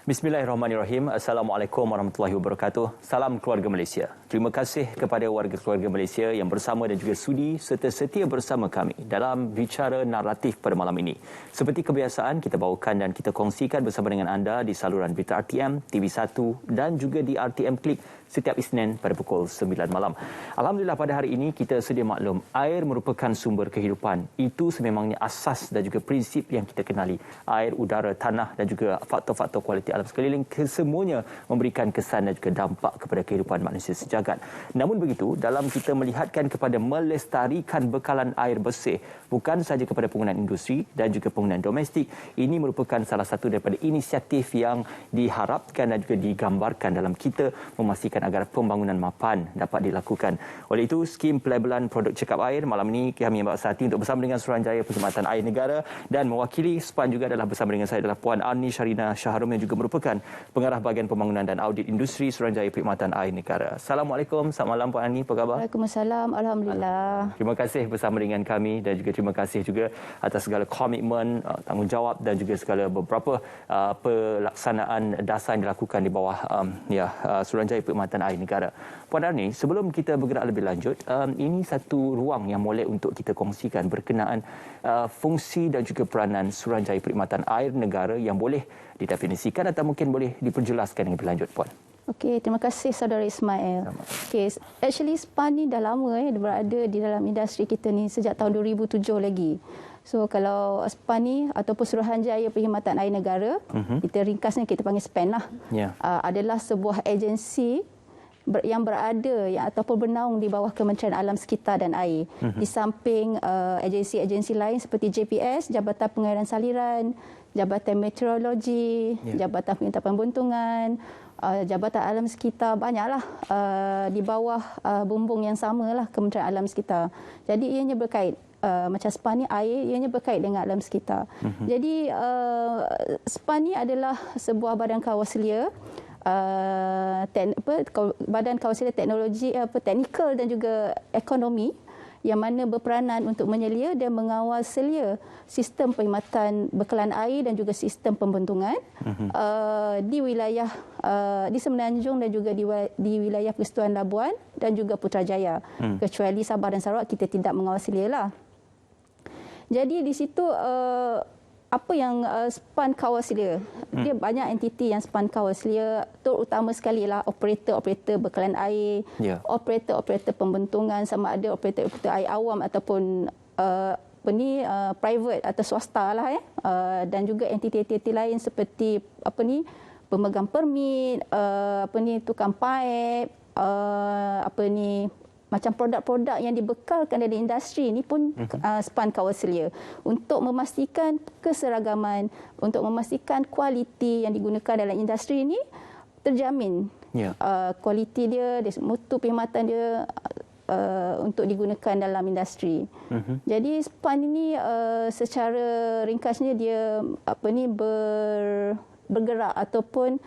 Bismillahirrahmanirrahim. Assalamualaikum warahmatullahi wabarakatuh. Salam keluarga Malaysia. Terima kasih kepada warga keluarga Malaysia yang bersama dan juga sudi serta setia bersama kami dalam bicara naratif pada malam ini. Seperti kebiasaan, kita bawakan dan kita kongsikan bersama dengan anda di saluran berita RTM, TV1 dan juga di RTM Klik setiap Isnin pada pukul 9 malam. Alhamdulillah pada hari ini kita sedia maklum, air merupakan sumber kehidupan. Itu sememangnya asas dan juga prinsip yang kita kenali. Air, udara, tanah dan juga faktor-faktor kualiti alam sekeliling kesemuanya memberikan kesan dan juga dampak kepada kehidupan manusia sejagat. Namun begitu, dalam kita melihatkan kepada melestarikan bekalan air bersih, bukan sahaja kepada penggunaan industri dan juga penggunaan domestik, ini merupakan salah satu daripada inisiatif yang diharapkan dan juga digambarkan dalam kita memastikan agar pembangunan mapan dapat dilakukan. Oleh itu, skim pelabelan produk cekap air malam ini kami ambil hati untuk bersama dengan Suruhanjaya Perkhidmatan Air Negara, dan mewakili SPAN juga adalah bersama dengan saya adalah Puan Arni Sharina Shaharum yang juga merupakan Pengarah Bahagian Pembangunan dan Audit Industri Suruhanjaya Perkhidmatan Air Negara. Assalamualaikum, selamat malam Puan Arni, apa khabar? Waalaikumsalam, alhamdulillah. Terima kasih bersama dengan kami dan juga terima kasih juga atas segala komitmen, tanggungjawab dan juga segala beberapa pelaksanaan dasar yang dilakukan di bawah Suruhanjaya Perkhidmatan Air Negara. Puan Arni, sebelum kita bergerak lebih lanjut, ini satu ruang yang molek untuk kita kongsikan berkenaan fungsi dan juga peranan Suruhanjaya Perkhidmatan Air Negara yang boleh didefinisikan atau mungkin boleh diperjelaskan dengan lebih lanjut, Puan. Okey, terima kasih saudara Ismail. Okey, actually SPAN ni dah lama berada di dalam industri kita ni sejak tahun 2007 lagi. So kalau SPAN ni ataupun Suruhanjaya Perkhidmatan Air Negara, kita ringkasnya kita panggil SPAN lah. Adalah sebuah agensi yang berada ataupun bernaung di bawah Kementerian Alam Sekitar dan Air. Di samping agensi-agensi lain seperti JPS, Jabatan Pengairan Saliran, Jabatan Meteorologi, Jabatan Pengintapan Buntungan, Jabatan Alam Sekitar, banyaklah di bawah bumbung yang samalah Kementerian Alam Sekitar. Jadi ianya berkait. Macam SPAN ni air, ianya berkait dengan alam sekitar. Jadi SPAN ni adalah sebuah badan kawaselia, badan kawaselia teknologi, teknikal dan juga ekonomi yang mana berperanan untuk menyelia dan mengawal selia sistem perkhidmatan bekalan air dan juga sistem pembentungan di wilayah di Semenanjung dan juga di wilayah Persekutuan Labuan dan juga Putrajaya. Kecuali Sabah dan Sarawak kita tidak mengawal selia lah. Jadi di situ apa yang SPAN kawal selia? Dia banyak entiti yang SPAN kawal selia, terutama sekali lah operator-operator bekalan air, operator-operator pembentungan, sama ada operator-operator air awam ataupun private atau swasta lah dan juga entiti-entiti lain seperti pemegang permit, tukang paip, macam produk-produk yang dibekalkan dari industri ini pun SPAN kawal selia untuk memastikan keseragaman, untuk memastikan kualiti yang digunakan dalam industri ini terjamin. Kualiti dia, mutu perkhidmatan dia untuk digunakan dalam industri. Jadi SPAN ini secara ringkasnya dia bergerak ataupun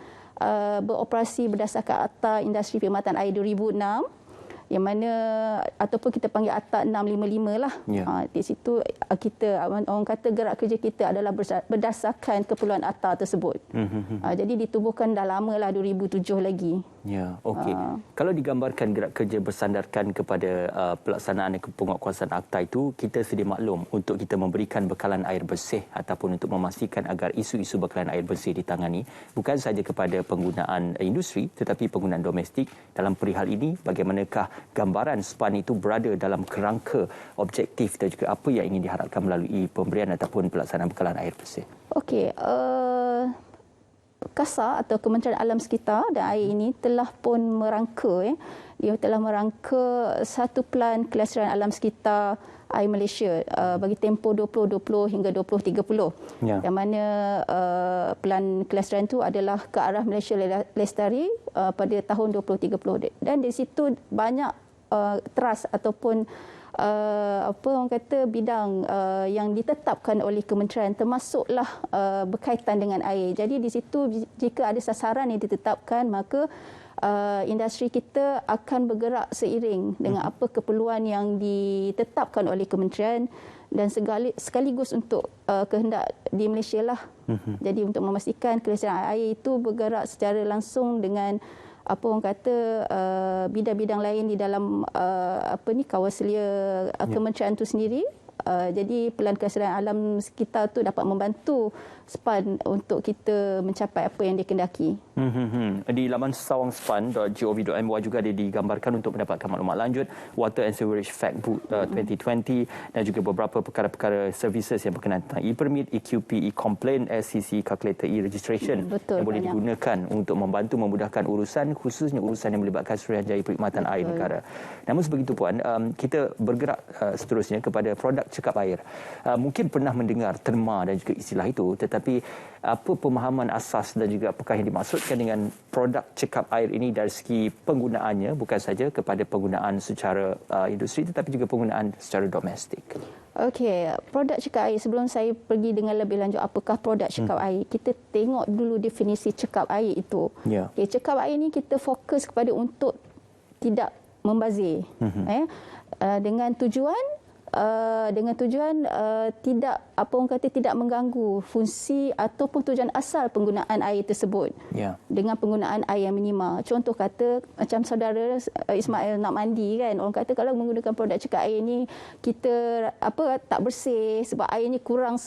beroperasi berdasarkan Akta Industri Perkhidmatan Air 2006, yang mana ataupun kita panggil Akta 655 lah. Di situ kita, orang kata gerak kerja kita adalah berdasarkan keperluan akta tersebut. Jadi ditubuhkan dah lama lah, 2007 lagi. Okey. Kalau digambarkan gerak kerja bersandarkan kepada pelaksanaan penguatkuasaan akta itu, kita sedia maklum untuk kita memberikan bekalan air bersih ataupun untuk memastikan agar isu-isu bekalan air bersih ditangani bukan sahaja kepada penggunaan industri tetapi penggunaan domestik. Dalam perihal ini, bagaimanakah gambaran SPAN itu berada dalam kerangka objektif dan juga apa yang ingin diharapkan melalui pemberian ataupun pelaksanaan bekalan air bersih? Okey, KASA atau Kementerian Alam Sekitar dan Air ini telah pun merangka dia telah merangka satu pelan kelestarian alam sekitar air Malaysia bagi tempoh 2020 hingga 2030. Yang mana pelan kelestarian itu adalah ke arah Malaysia lestari pada tahun 2030, dan di situ banyak trust ataupun orang kata bidang yang ditetapkan oleh kementerian, termasuklah berkaitan dengan air. Jadi di situ jika ada sasaran yang ditetapkan, maka industri kita akan bergerak seiring dengan apa keperluan yang ditetapkan oleh kementerian, dan sekaligus untuk kehendak di Malaysia lah Jadi untuk memastikan kelestarian air itu bergerak secara langsung dengan apa orang kata bidang-bidang lain di dalam kawasan kementerian itu sendiri. Jadi pelan kelestarian alam sekitar tu dapat membantu SPAN untuk kita mencapai apa yang dikehendaki. Di laman sawangspan.gov.my juga ada digambarkan untuk mendapatkan maklumat lanjut Water and Sewerage Factbook 2020 dan juga beberapa perkara-perkara services yang berkenaan tentang e-permit, EQP, e-complaint, SCC, calculator, e-registration yang boleh digunakan untuk membantu memudahkan urusan, khususnya urusan yang melibatkan Suruhanjaya Perkhidmatan Air Negara. Namun sebegitu puan, kita bergerak seterusnya kepada produk cekap air. Mungkin pernah mendengar terma dan juga istilah itu, tetapi apa pemahaman asas dan juga apakah yang dimaksudkan dengan produk cekap air ini dari segi penggunaannya, bukan saja kepada penggunaan secara industri tetapi juga penggunaan secara domestik? Okey, produk cekap air, sebelum saya pergi dengan lebih lanjut apakah produk cekap air, kita tengok dulu definisi cekap air itu. Okay, cekap air ini kita fokus kepada untuk tidak membazir. Dengan tujuan tidak tidak mengganggu fungsi ataupun tujuan asal penggunaan air tersebut dengan penggunaan air yang minima. Contoh kata macam saudara Ismail nak mandi kan, orang kata kalau menggunakan produk cekap air ni kita tak bersih sebab air ni kurang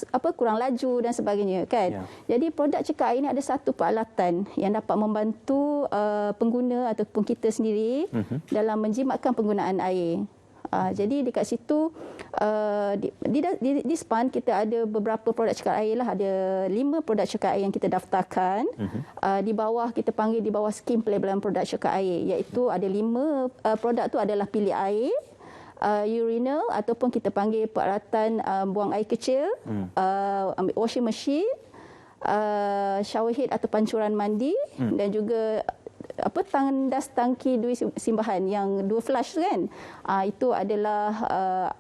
laju dan sebagainya kan. Jadi produk cekap air ni ada satu peralatan yang dapat membantu pengguna ataupun kita sendiri dalam menjimatkan penggunaan air. Jadi dekat situ di SPAN kita ada beberapa produk cekap air lah, ada 5 produk cekap air yang kita daftarkan. Di bawah kita panggil di bawah skim pelabelan produk cekap air, iaitu ada 5 produk tu adalah bilik air, urinal ataupun kita panggil peralatan buang air kecil, washing machine, shower head atau pancuran mandi dan juga tandas tangki duit simbahan yang 2 flush tu kan. Itu adalah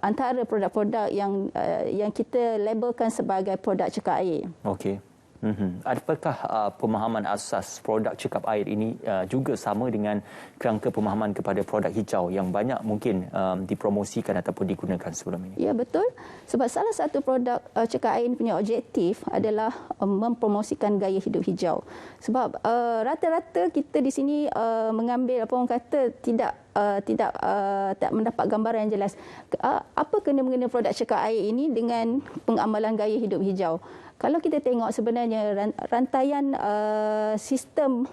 antara produk-produk yang kita labelkan sebagai produk cekap air. Okey. Adakah pemahaman asas produk cekap air ini juga sama dengan kerangka pemahaman kepada produk hijau yang banyak mungkin dipromosikan ataupun digunakan sebelum ini? Ya, betul. Sebab salah satu produk cekap air ini punya objektif adalah mempromosikan gaya hidup hijau. Sebab rata-rata kita di sini mengambil tidak mendapat gambaran yang jelas apa kena-mengena produk cekap air ini dengan pengamalan gaya hidup hijau. Kalau kita tengok sebenarnya rantaian sistem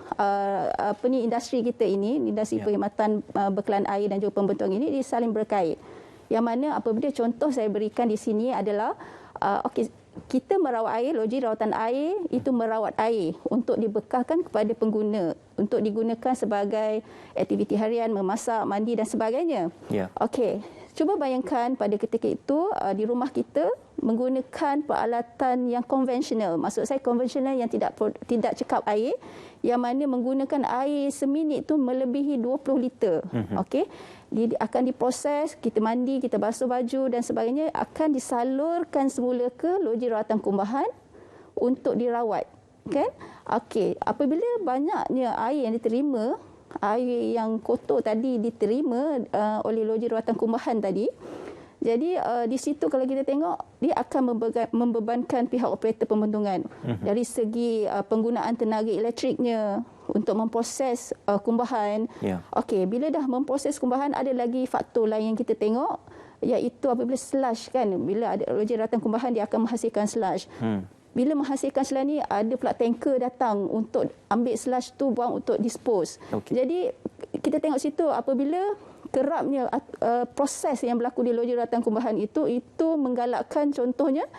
industri kita ini, industri perkhidmatan bekalan air dan juga pembentukan ini saling berkait. Yang mana apabila contoh saya berikan di sini adalah kita merawat air, loji rawatan air itu merawat air untuk dibekalkan kepada pengguna untuk digunakan sebagai aktiviti harian, memasak, mandi dan sebagainya. Okey, cuba bayangkan pada ketika itu di rumah kita menggunakan peralatan yang konvensional. Maksud saya konvensional yang tidak cekap air, yang mana menggunakan air seminit tu melebihi 20 liter. Okey. Dia akan diproses, kita mandi, kita basuh baju dan sebagainya, akan disalurkan semula ke loji rawatan kumbahan untuk dirawat. Kan? Okey, apabila banyaknya air yang diterima, air yang kotor tadi diterima oleh loji rawatan kumbahan tadi, jadi di situ kalau kita tengok dia akan membebankan pihak operator pembendungan dari segi penggunaan tenaga elektriknya untuk memproses kumbahan. Okey, bila dah memproses kumbahan ada lagi faktor lain yang kita tengok, iaitu apabila slush kan, bila ada loji rawatan kumbahan dia akan menghasilkan slush. Bila menghasilkan slush ni ada pula tanker datang untuk ambil slush tu buang untuk dispose. Jadi kita tengok situ apabila kerapnya proses yang berlaku di loji rawatan kumbahan itu menggalakkan, contohnya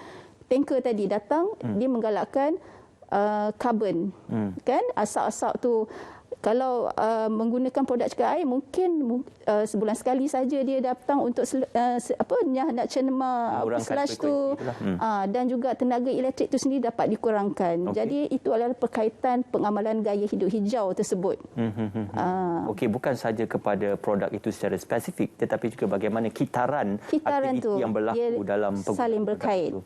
tanker tadi datang, dia menggalakkan karbon kan, asap-asap tu. Kalau menggunakan produk cekap air mungkin sebulan sekali saja dia datang untuk nak cenema slush tu, dan juga tenaga elektrik tu sendiri dapat dikurangkan. Jadi itu adalah perkaitan pengamalan gaya hidup hijau tersebut. Okey, bukan saja kepada produk itu secara spesifik tetapi juga bagaimana kitaran aktiviti tu yang berlaku dalam saling berkait.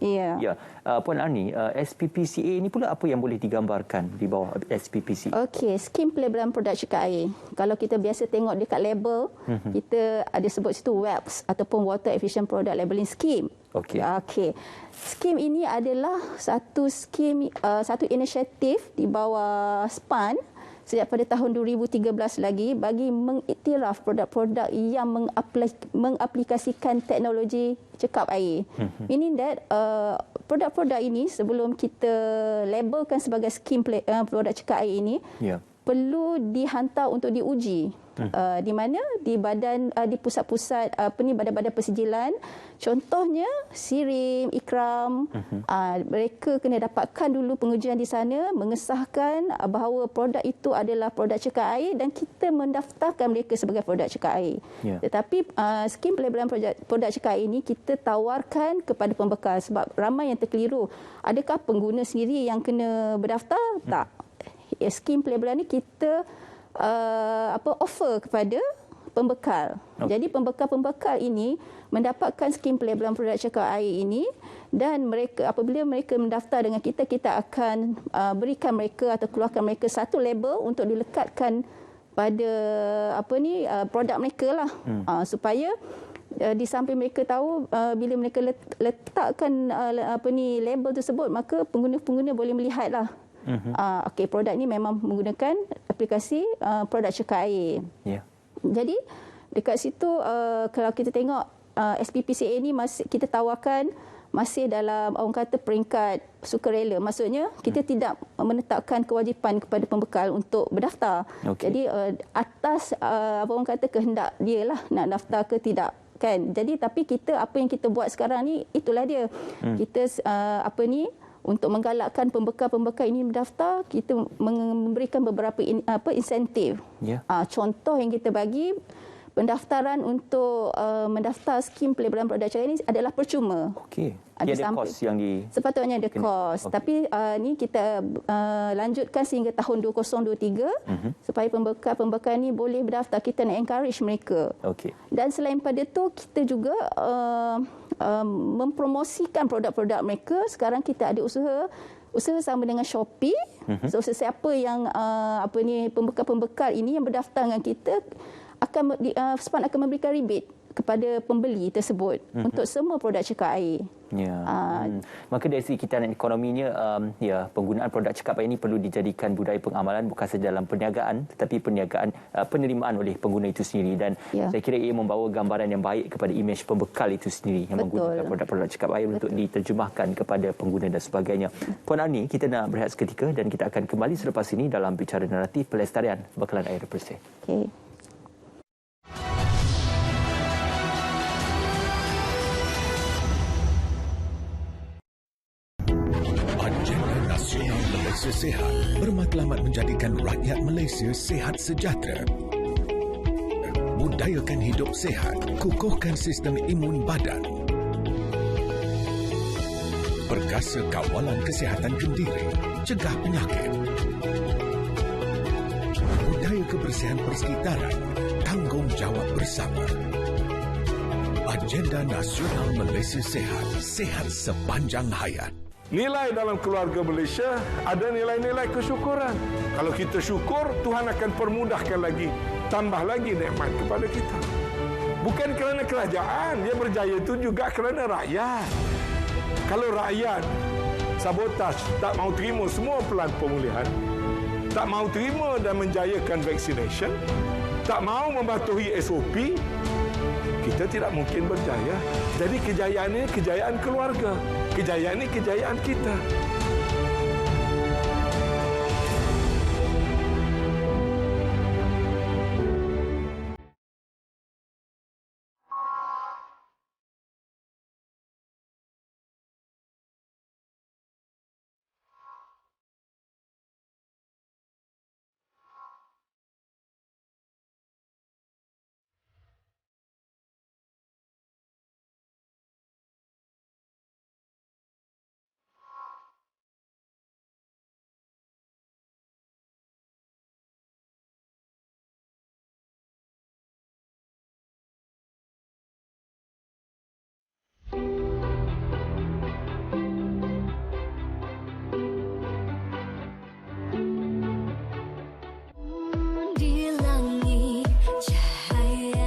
Puan Arni, SPPCA ini pula apa yang boleh digambarkan di bawah SPPCA? Okey, skim pelabelan pelabelan produk cukai air. Kalau kita biasa tengok dekat label, kita ada sebut situ WEPS ataupun Water Efficient Product Labelling Scheme. Okey. Okey. Skim ini adalah satu skim, satu inisiatif di bawah SPAN sejak pada tahun 2013 lagi bagi mengiktiraf produk-produk yang mengaplikasikan teknologi cekap air. Meaning that produk-produk ini sebelum kita labelkan sebagai skim produk cekap air ini perlu dihantar untuk diuji. Di mana di badan di pusat-pusat badan-badan persijilan, contohnya SIRIM, IKRAM, mereka kena dapatkan dulu pengujian di sana, mengesahkan bahawa produk itu adalah produk cekap air dan kita mendaftarkan mereka sebagai produk cekap air. Tetapi skim pelabelan produk cekap air ini kita tawarkan kepada pembekal sebab ramai yang terkeliru. Adakah pengguna sendiri yang kena berdaftar? Tak. Skim pelabelan ni kita offer kepada pembekal. Jadi pembekal-pembekal ini mendapatkan skim pelabelan produk cekap air ini dan mereka apabila mereka mendaftar dengan kita, kita akan berikan mereka atau keluarkan mereka satu label untuk dilekatkan pada produk mereka lah, supaya di samping mereka tahu bila mereka letakkan label tersebut, maka pengguna-pengguna boleh melihatlah. Okey, produk ni memang menggunakan aplikasi produk cekap air. Jadi dekat situ kalau kita tengok SPPCA ni kita tawarkan masih dalam orang kata peringkat sukarela. Maksudnya kita tidak menetapkan kewajipan kepada pembekal untuk berdaftar. Jadi atas orang kata kehendak dia lah nak daftar ke tidak kan. Jadi tapi kita apa yang kita buat sekarang ni itulah dia. Kita untuk menggalakkan pembekal-pembekal ini berdaftar, kita memberikan beberapa insentif. Contoh yang kita bagi, pendaftaran untuk mendaftar skim pelabelan produk cekap ini adalah percuma. Ada kos yang sepatutnya ada kos. Tapi ni kita lanjutkan sehingga tahun 2023 supaya pembekal-pembekal ini boleh berdaftar. Kita nak encourage mereka. Dan selain pada tu, kita juga mempromosikan produk-produk mereka. Sekarang kita ada usaha sama dengan Shopee. So sesiapa yang pembekal-pembekal ini yang berdaftar dengan kita SPAN akan memberikan rebate kepada pembeli tersebut untuk semua produk cekap air. Maka dari segi kitaran ekonominya, penggunaan produk cekap air ini perlu dijadikan budaya pengamalan bukan sahaja dalam perniagaan tetapi penerimaan oleh pengguna itu sendiri, dan saya kira ia membawa gambaran yang baik kepada imej pembekal itu sendiri yang menggunakan produk-produk cekap air untuk diterjemahkan kepada pengguna dan sebagainya. Puan Arni, kita nak berehat seketika dan kita akan kembali selepas ini dalam bicara naratif pelestarian bekalan air bersih. Nasional Malaysia Sihat bermatlamat menjadikan rakyat Malaysia sihat sejahtera. Budayakan hidup sihat, kukuhkan sistem imun badan. Perkasa kawalan kesihatan kendiri, cegah penyakit. Budaya kebersihan persekitaran, tanggungjawab bersama. Agenda Nasional Malaysia Sihat, sihat sepanjang hayat. Nilai dalam keluarga Malaysia ada nilai-nilai kesyukuran. Kalau kita syukur, Tuhan akan permudahkan lagi, tambah lagi nikmat kepada kita. Bukan kerana kerajaan, dia berjaya itu juga kerana rakyat. Kalau rakyat sabotaj, tak mau terima semua pelan pemulihan, tak mau terima dan menjayakan vaccination, tak mau mematuhi SOP, kita tidak mungkin berjaya. Jadi kejayaan ini kejayaan keluarga. Kejayaan ini kejayaan kita.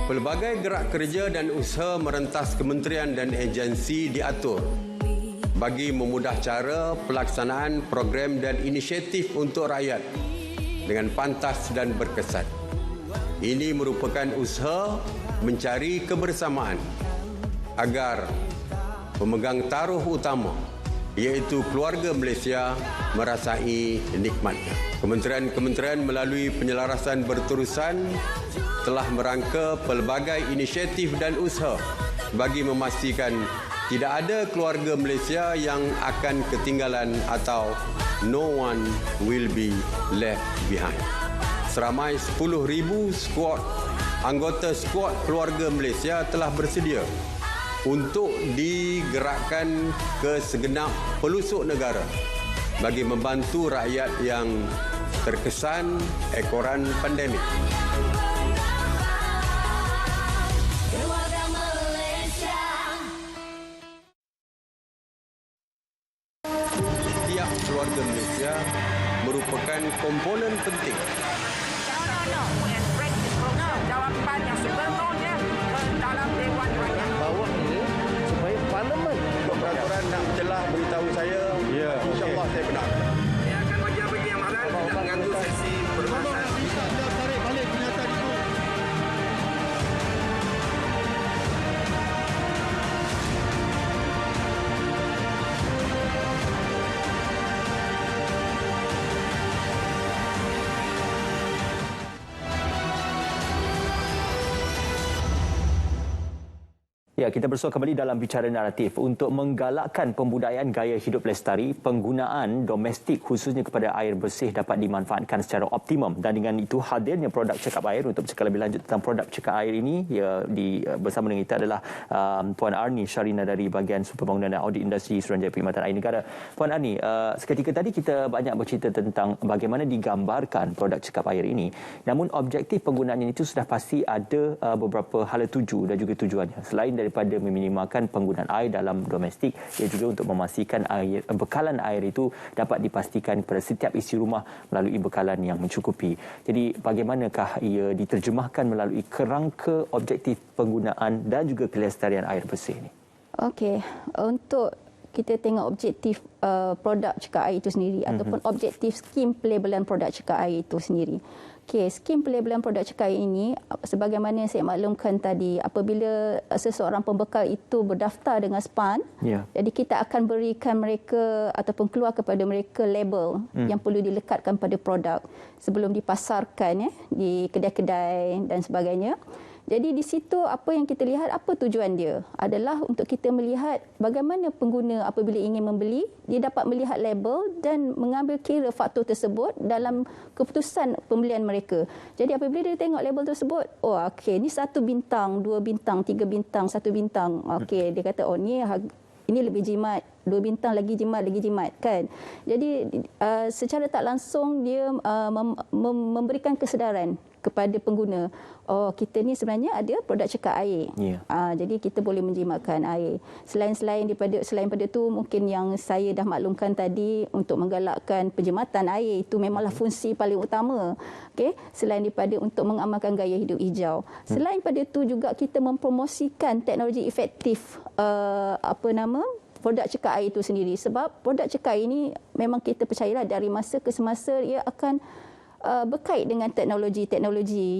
Pelbagai gerak kerja dan usaha merentas kementerian dan agensi diatur bagi memudah cara pelaksanaan program dan inisiatif untuk rakyat dengan pantas dan berkesan. Ini merupakan usaha mencari kebersamaan agar pemegang taruh utama iaitu keluarga Malaysia merasai nikmatnya. Kementerian-kementerian melalui penyelarasan berterusan telah merangka pelbagai inisiatif dan usaha bagi memastikan tidak ada keluarga Malaysia yang akan ketinggalan atau no one will be left behind. Seramai 10,000 anggota skuad keluarga Malaysia telah bersedia untuk digerakkan ke segenap pelosok negara bagi membantu rakyat yang terkesan ekoran pandemik. Setiap keluarga Malaysia merupakan komponen penting. Jawapan yang sebenarnya dalam Dewan Rakyat. Bawa ini supaya parlimen Peraturan nak telah beritahu saya. Ya, InsyaAllah saya benar. Saya akan bagi amaran tidak mengganggu sesi perbahasan. tarik balik kenyataan itu. Ya, kita bersua kembali dalam bicara naratif untuk menggalakkan pembudayaan gaya hidup lestari. Penggunaan domestik khususnya kepada air bersih dapat dimanfaatkan secara optimum, dan dengan itu hadirnya produk cekap air. Untuk bercakap lebih lanjut tentang produk cekap air ini, bersama dengan kita adalah Puan Arni Syarina dari bahagian Superbangunan dan Audit Industri Suruhanjaya Perkhidmatan Air Negara. Puan Arni, seketika tadi kita banyak bercerita tentang bagaimana digambarkan produk cekap air ini, namun objektif penggunaannya itu sudah pasti ada beberapa hala tuju dan juga tujuannya. Selain daripada meminimalkan penggunaan air dalam domestik, ia juga untuk memastikan bekalan air itu dapat dipastikan kepada setiap isi rumah melalui bekalan yang mencukupi. Jadi bagaimanakah ia diterjemahkan melalui kerangka objektif penggunaan dan juga kelestarian air bersih ini? Okey, untuk kita tengok objektif produk cekap air itu sendiri ataupun objektif skim pelabelan produk cekap air itu sendiri. Okey, skim pelabelan produk cekap air ini, sebagaimana yang saya maklumkan tadi, apabila seseorang pembekal itu berdaftar dengan SPAN, jadi kita akan berikan mereka ataupun keluar kepada mereka label yang perlu dilekatkan pada produk sebelum dipasarkan di kedai-kedai dan sebagainya. Jadi di situ apa yang kita lihat, apa tujuan dia adalah untuk kita melihat bagaimana pengguna apabila ingin membeli, dia dapat melihat label dan mengambil kira faktor tersebut dalam keputusan pembelian mereka. Jadi apabila dia tengok label tersebut, oh okey, ni 1 bintang, 2 bintang, 3 bintang, 1 bintang. Okey, dia kata oh ni lebih jimat, 2 bintang lagi jimat kan. Jadi secara tak langsung dia memberikan kesedaran kepada pengguna, oh kita ni sebenarnya ada produk cekap air. Jadi kita boleh menjimatkan air. Selain pada tu, mungkin yang saya dah maklumkan tadi, untuk menggalakkan penjimatan air itu memanglah fungsi paling utama. Okey, selain daripada untuk mengamalkan gaya hidup hijau. Selain pada tu juga kita mempromosikan teknologi efektif produk cekap air itu sendiri, sebab produk cekap air ini memang kita percayalah dari masa ke semasa ia akan berkait dengan teknologi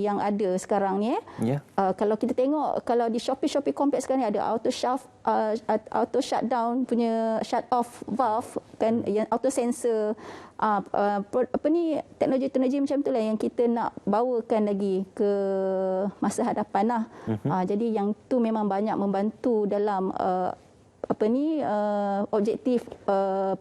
yang ada sekarang ni. Kalau kita tengok, kalau di Shopee Complex sekarang ni ada auto shutdown punya shut off valve kan, yang auto sensor, teknologi macam itulah yang kita nak bawakan lagi ke masa hadapan lah. Jadi yang tu memang banyak membantu dalam objektif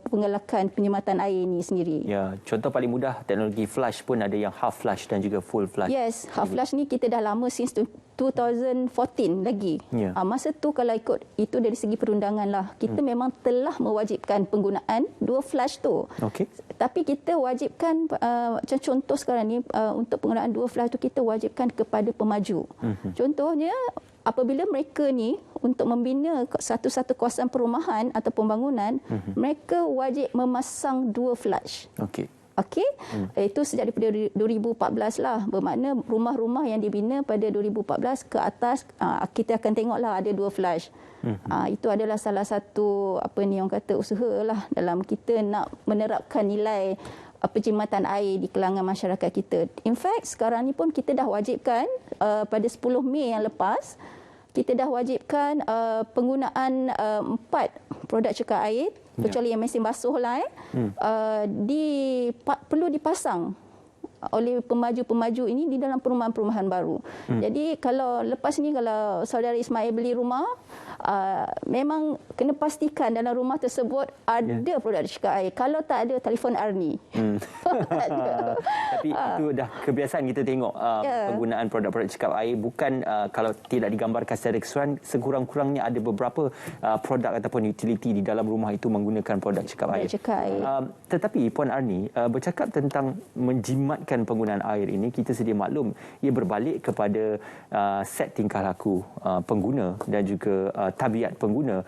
penggalakan penyematan air ini sendiri. Ya, contoh paling mudah, teknologi flush pun ada yang half flush dan juga full flush. Yes, half flush ni kita dah lama since 2014 lagi. Masa tu kalau ikut itu dari segi perundangan lah, kita memang telah mewajibkan penggunaan 2 flush tu. Tapi kita wajibkan, macam contoh sekarang ni, untuk penggunaan 2 flush tu kita wajibkan kepada pemaju. Contohnya, apabila mereka ni untuk membina satu kawasan perumahan atau pembangunan, mereka wajib memasang 2 flush. Okey, itu sejak daripada 2014 lah. Bermakna rumah-rumah yang dibina pada 2014 ke atas, kita akan tengoklah ada 2 flush. Itu adalah salah satu orang kata usaha lah dalam kita nak menerapkan nilai penjimatan air di kalangan masyarakat kita. In fact, sekarang ni pun kita dah wajibkan pada 10 Mei yang lepas, kita dah wajibkan penggunaan 4 produk cekal air, kecuali yang mesin basuh lah, perlu dipasang oleh pemaju-pemaju ini di dalam perumahan-perumahan baru. Jadi kalau lepas ni kalau saudara Ismail beli rumah, memang kena pastikan dalam rumah tersebut ada produk cekal air. Kalau tak ada, telefon Arni. Tapi itu dah kebiasaan kita tengok penggunaan produk-produk cekal air. Bukan kalau tidak digambarkan secara keseluruhan, sekurang-kurangnya ada beberapa produk ataupun utility di dalam rumah itu menggunakan produk cekal air. Tetapi Puan Arni, bercakap tentang menjimatkan penggunaan air ini, kita sedia maklum ia berbalik kepada set tingkah laku pengguna dan juga tabiat pengguna.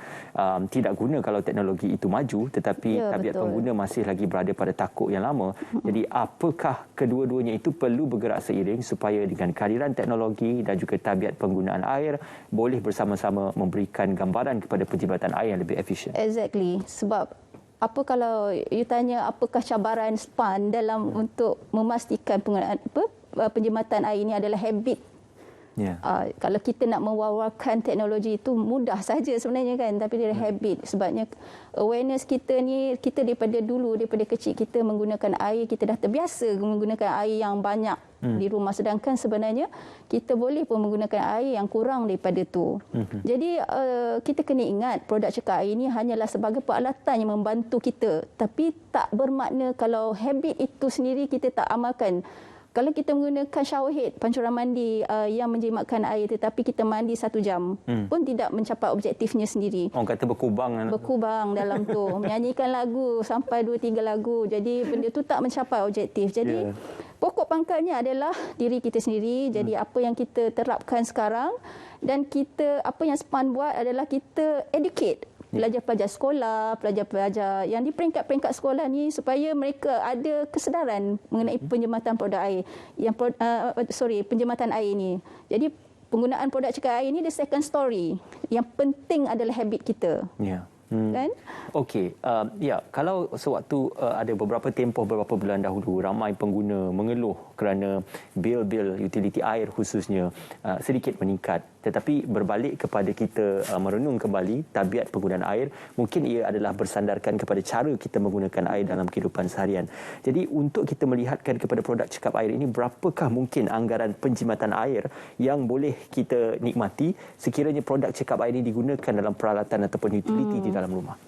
Tidak guna kalau teknologi itu maju, tetapi tabiat pengguna masih lagi berada pada takuk yang lama. Jadi apakah kedua-duanya itu perlu bergerak seiring supaya dengan kehadiran teknologi dan juga tabiat penggunaan air boleh bersama-sama memberikan gambaran kepada penjimatan air yang lebih efisien? Exactly. Sebab apa kalau you tanya apakah cabaran SPAN dalam untuk memastikan penggunaan penjimatan air ini adalah habit. Kalau kita nak mewawarkan teknologi itu mudah saja sebenarnya kan, tapi dia habit. Sebabnya awareness kita ni, kita daripada dulu, daripada kecil kita menggunakan air, kita dah terbiasa menggunakan air yang banyak di rumah, sedangkan sebenarnya kita boleh pun menggunakan air yang kurang daripada tu. Jadi kita kena ingat produk cekal air ini hanyalah sebagai peralatan yang membantu kita, tapi tak bermakna kalau habit itu sendiri kita tak amalkan. Kalau kita menggunakan shower head, pancuran mandi yang menjimatkan air, tetapi kita mandi 1 jam pun tidak mencapai objektifnya sendiri. Orang kata berkubang dalam tu. Menyanyikan lagu sampai 2-3 lagu. Jadi benda tu tak mencapai objektif. Jadi pokok pangkalnya adalah diri kita sendiri. Jadi apa yang kita terapkan sekarang, dan kita apa yang SPAN buat adalah kita educate pelajar-pelajar sekolah, pelajar-pelajar yang di peringkat-peringkat sekolah ni, supaya mereka ada kesedaran mengenai penjimatan produk air, penjimatan air ni. Jadi penggunaan produk cekal air ni the second story. Yang penting adalah habit kita. Kan? Okey, kalau sewaktu ada beberapa tempoh beberapa bulan dahulu ramai pengguna mengeluh kerana bil-bil utility air khususnya sedikit meningkat, tetapi berbalik kepada kita merenung kembali tabiat penggunaan air, mungkin ia adalah bersandarkan kepada cara kita menggunakan air dalam kehidupan seharian. Jadi untuk kita melihatkan kepada produk cekap air ini, berapakah mungkin anggaran penjimatan air yang boleh kita nikmati sekiranya produk cekap air ini digunakan dalam peralatan ataupun utility di dalam rumah?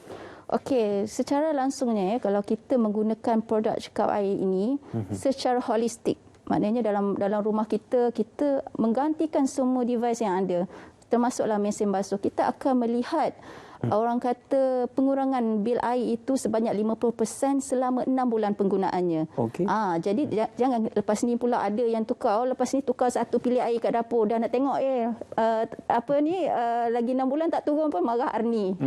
Okey, secara langsungnya kalau kita menggunakan produk cekap air ini secara holistik, maknanya dalam rumah kita menggantikan semua device yang ada, termasuklah mesin basuh, kita akan melihat orang kata pengurangan bil air itu sebanyak 50% selama 6 bulan penggunaannya. Jadi jangan lepas ni pula ada yang tukar, lepas ni tukar satu pilih air kat dapur, dah nak tengok lagi 6 bulan tak turun pun marah Arni.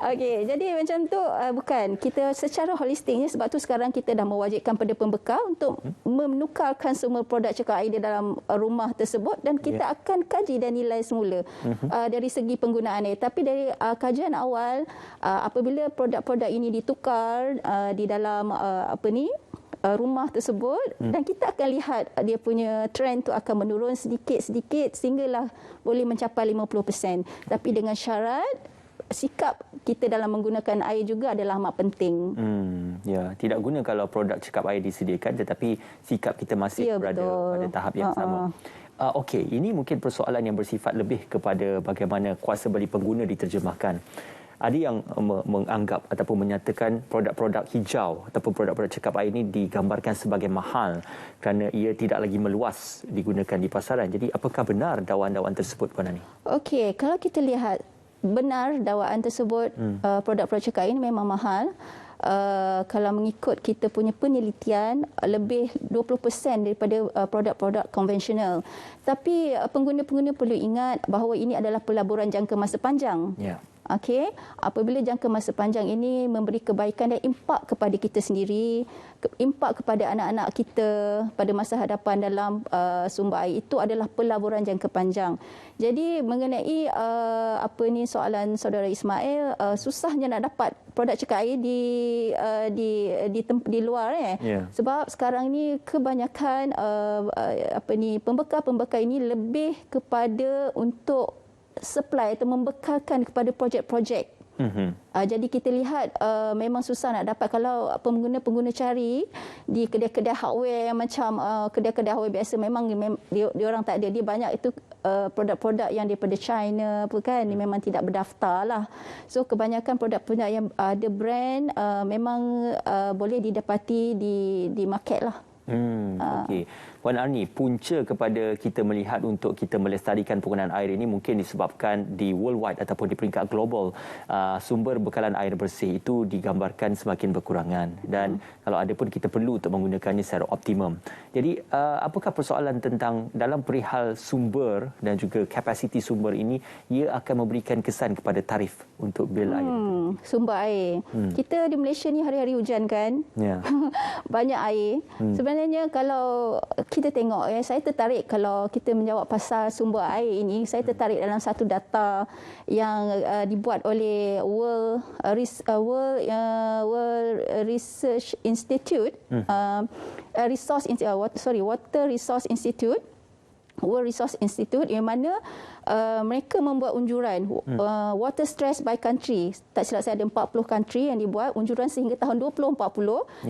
Okey, jadi macam tu bukan. Kita secara holistiknya, sebab tu sekarang kita dah mewajibkan pada pembekal untuk menukarkan semua produk cekal air di dalam rumah tersebut, dan kita akan kaji dan nilai semula dari segi penggunaan air. Tapi dari kajian awal, apabila produk-produk ini ditukar di dalam rumah tersebut, dan kita akan lihat dia punya trend tu akan menurun sedikit-sedikit sehinggalah boleh mencapai 50%. Tapi dengan syarat sikap kita dalam menggunakan air juga adalah amat penting. Tidak guna kalau produk cekap air disediakan, tetapi sikap kita masih berada pada tahap yang sama. Okey, ini mungkin persoalan yang bersifat lebih kepada bagaimana kuasa beli pengguna diterjemahkan. Ada yang menganggap ataupun menyatakan produk-produk hijau ataupun produk-produk cekap air ini digambarkan sebagai mahal kerana ia tidak lagi meluas digunakan di pasaran. Jadi apakah benar dakwaan-dakwaan tersebut, Puan Ani? Okey, kalau kita lihat benar dakwaan tersebut, produk-produk cekap air ini memang mahal. Kalau mengikut kita punya penelitian, lebih 20% daripada produk-produk konvensional. Tapi pengguna-pengguna perlu ingat bahawa ini adalah pelaburan jangka masa panjang. Okey, apabila jangka masa panjang ini memberi kebaikan dan impak kepada kita sendiri, impak kepada anak-anak kita pada masa hadapan dalam sumber air, itu adalah pelaburan jangka panjang. Jadi mengenai soalan saudara Ismail, susahnya nak dapat produk cekai air di luar Sebab sekarang ni kebanyakan pembekal ini lebih kepada untuk supply atau membekalkan kepada projek-projek. Jadi kita lihat memang susah nak dapat. Kalau pengguna-pengguna cari di kedai-kedai hardware yang macam kedai-kedai hardware biasa, memang dia orang tak ada. Dia banyak itu produk-produk yang daripada China memang tidak berdaftar lah. So kebanyakan produk-produk yang ada brand memang boleh didapati di market lah. Okey. Puan Arni, punca kepada kita melihat untuk kita melestarikan penggunaan air ini mungkin disebabkan di worldwide ataupun di peringkat global sumber bekalan air bersih itu digambarkan semakin berkurangan dan kalau ada pun kita perlu untuk menggunakannya secara optimum. Jadi apakah persoalan tentang dalam perihal sumber dan juga kapasiti sumber ini, ia akan memberikan kesan kepada tarif untuk bil air? Sumber air. Kita di Malaysia ni hari-hari hujan kan? Ya. Banyak air. Sebenarnya kalau kita tengok, saya tertarik kalau kita menjawab pasal sumber air ini, saya tertarik dalam satu data yang dibuat oleh World Research Institute, Water Resource Institute, World Resource Institute, yang mana mereka membuat unjuran water stress by country. Tak silap saya ada 40 country yang dibuat unjuran sehingga tahun 2040,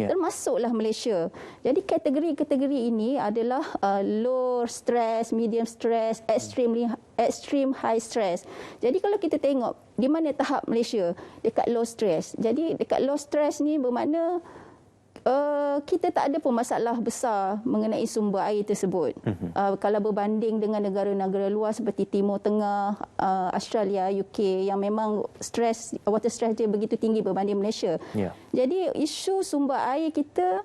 termasuklah Malaysia. Jadi kategori-kategori ini adalah low stress, medium stress, extreme high stress. Jadi kalau kita tengok di mana tahap Malaysia dekat low stress. Jadi dekat low stress ni bermakna kita tak ada pun masalah besar mengenai sumber air tersebut. Kalau berbanding dengan negara-negara luar seperti Timur Tengah, Australia, UK yang memang water stress dia begitu tinggi berbanding Malaysia. Jadi isu sumber air kita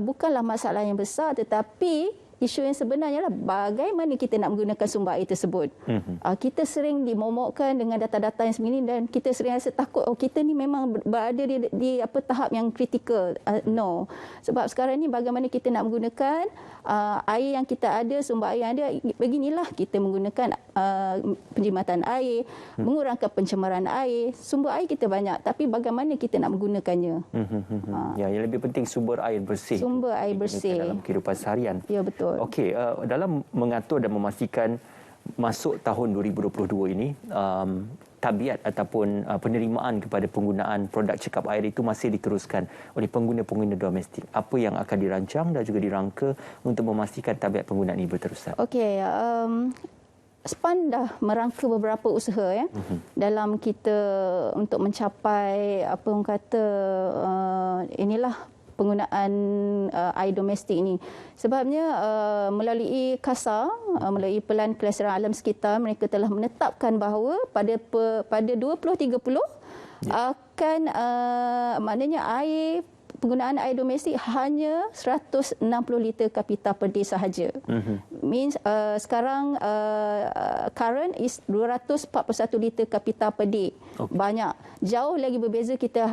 bukanlah masalah yang besar, tetapi isu yang sebenarnya adalah bagaimana kita nak menggunakan sumber air tersebut. Kita sering dimomokkan dengan data-data yang sebegini dan kita sering rasa takut, kita ni memang berada di tahap yang kritikal. No. Sebab sekarang ni bagaimana kita nak menggunakan air yang kita ada, sumber air yang ada, beginilah kita menggunakan penjimatan air, mengurangkan pencemaran air. Sumber air kita banyak, tapi bagaimana kita nak menggunakannya. Yang lebih penting sumber air bersih. Sumber air bersih dalam kehidupan seharian. Ya, betul. Okey, dalam mengatur dan memastikan masuk tahun 2022 ini, tabiat ataupun penerimaan kepada penggunaan produk cekap air itu masih diteruskan oleh pengguna-pengguna domestik. Apa yang akan dirancang dan juga dirangka untuk memastikan tabiat penggunaan ini berterusan? Okey, SPAN dah merangka beberapa usaha dalam kita untuk mencapai inilah penggunaan air domestik ini. Sebabnya melalui KASA, melalui Pelan Kelestarian Alam Sekitar, mereka telah menetapkan bahawa pada 2030 akan maknanya penggunaan air domestik hanya 160 liter kapita per day sahaja. Means sekarang current is 241 liter kapita per day. Banyak. Jauh lagi berbeza, kita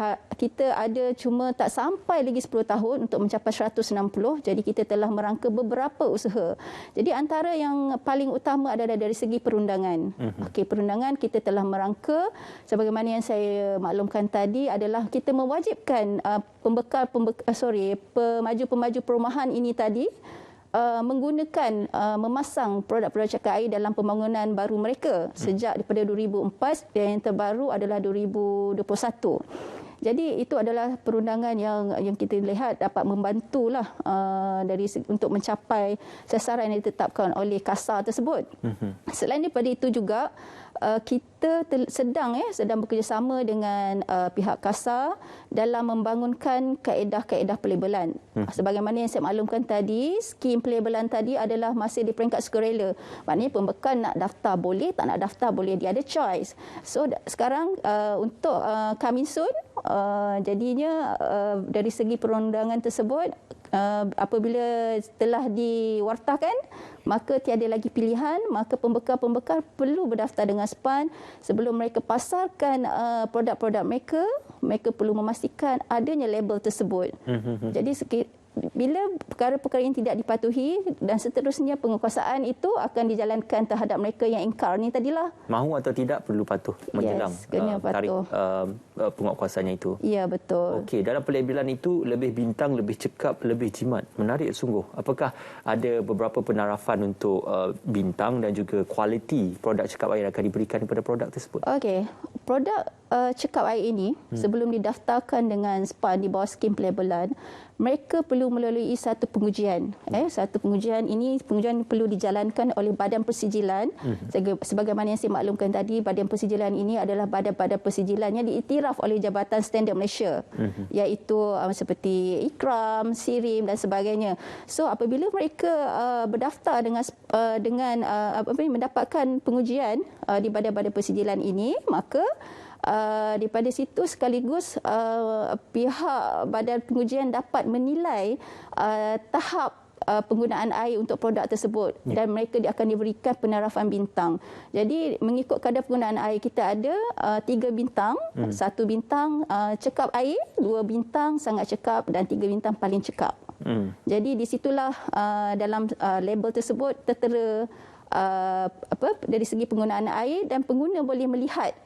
ada cuma tak sampai lagi 10 tahun untuk mencapai 160. Jadi kita telah merangka beberapa usaha. Jadi antara yang paling utama adalah dari segi perundangan. Okey, perundangan kita telah merangka sebagaimana yang saya maklumkan tadi adalah kita mewajibkan pemaju-pemaju perumahan ini tadi menggunakan memasang produk-produk cekap air dalam pembangunan baru mereka sejak daripada 2004 dan yang terbaru adalah 2021. Jadi itu adalah perundangan yang kita lihat dapat membantulah untuk mencapai sasaran yang ditetapkan oleh KASA tersebut. Selain daripada itu juga kita sedang bekerjasama dengan pihak KASA dalam membangunkan kaedah-kaedah pelabelan. Sebagaimana yang saya maklumkan tadi, skim pelabelan tadi adalah masih di peringkat sukarela. Maknanya pembekal nak daftar boleh, tak nak daftar boleh, dia ada choice. So sekarang untuk coming soon, jadinya dari segi perundangan tersebut apabila telah diwartakan, maka tiada lagi pilihan, maka pembekal-pembekal perlu berdaftar dengan SPAN. Sebelum mereka pasarkan produk-produk mereka, mereka perlu memastikan adanya label tersebut. Jadi bila perkara-perkara yang tidak dipatuhi dan seterusnya penguasaan itu akan dijalankan terhadap mereka yang ingkar ni tadilah. Mahu atau tidak perlu patuh menjelang kena tarikh patuh. penguatkuasanya itu. Ya, betul. Okey, dalam pelabelan itu lebih bintang, lebih cekap, lebih jimat. Menarik sungguh. Apakah ada beberapa penarafan untuk bintang dan juga kualiti produk cekap air akan diberikan kepada produk tersebut? Okey, produk cekap air ini sebelum didaftarkan dengan SPAN di bawah skim pelabelan, mereka perlu melalui satu pengujian. Satu pengujian ini perlu dijalankan oleh Badan Persijilan. Sebagaimana yang saya maklumkan tadi, Badan Persijilan ini adalah badan-badan persijilan yang diiktiraf oleh Jabatan Standard Malaysia, iaitu seperti IKRAM, SIRIM dan sebagainya. So apabila mereka berdaftar dengan mendapatkan pengujian di badan-badan persijilan ini, maka daripada situ sekaligus pihak badan pengujian dapat menilai tahap penggunaan air untuk produk tersebut dan mereka akan diberikan penarafan bintang. Jadi mengikut kadar penggunaan air kita ada 3 bintang, 1 bintang cekap air, 2 bintang sangat cekap dan 3 bintang paling cekap. Jadi di situlah dalam label tersebut tertera dari segi penggunaan air dan pengguna boleh melihat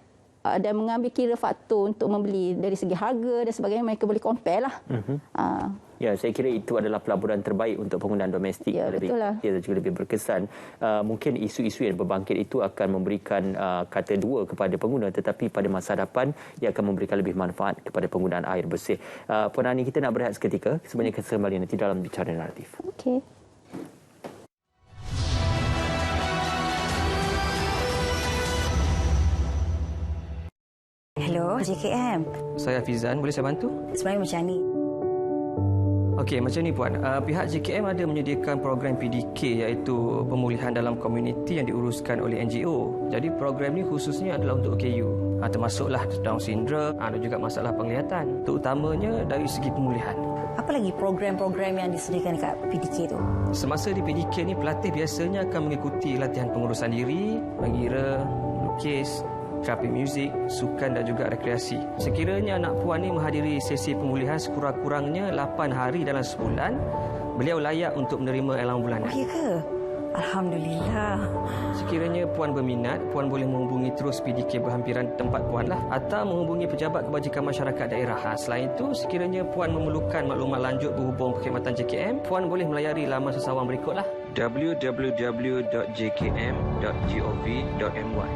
dan mengambil kira faktor untuk membeli dari segi harga dan sebagainya. Mereka boleh compare lah. Ya, saya kira itu adalah pelaburan terbaik untuk penggunaan domestik. Ya, lebih betul lah. dan juga lebih berkesan. Mungkin isu-isu yang berbangkit itu akan memberikan kata dua kepada pengguna, tetapi pada masa hadapan ia akan memberikan lebih manfaat kepada penggunaan air bersih. Puan Ani, kita nak berehat seketika. Sebenarnya kembali nanti dalam Bicara Naratif. Okey. Hello, JKM. Saya Hafizan, boleh saya bantu? Sebenarnya macam ni. Okey, macam ni Puan. Pihak JKM ada menyediakan program PDK, iaitu pemulihan dalam komuniti yang diuruskan oleh NGO. Jadi program ni khususnya adalah untuk OKU. Termasuklah Down syndrome dan juga masalah penglihatan. Terutamanya dari segi pemulihan. Apa lagi program-program yang disediakan dekat PDK tu? Semasa di PDK ni, pelatih biasanya akan mengikuti latihan pengurusan diri, mengira, melukis, terapi muzik, sukan dan juga rekreasi. Sekiranya anak puan ni menghadiri sesi pemulihan sekurang-kurangnya 8 hari dalam sebulan, beliau layak untuk menerima allowance bulanan. Oh, ya ke? Alhamdulillah. Sekiranya puan berminat, puan boleh menghubungi terus PDK berhampiran tempat puan lah, atau menghubungi Pejabat Kebajikan Masyarakat Daerah. Selain itu, sekiranya puan memerlukan maklumat lanjut berhubung perkhidmatan JKM, puan boleh melayari laman sesawan berikutlah: www.jkm.gov.my.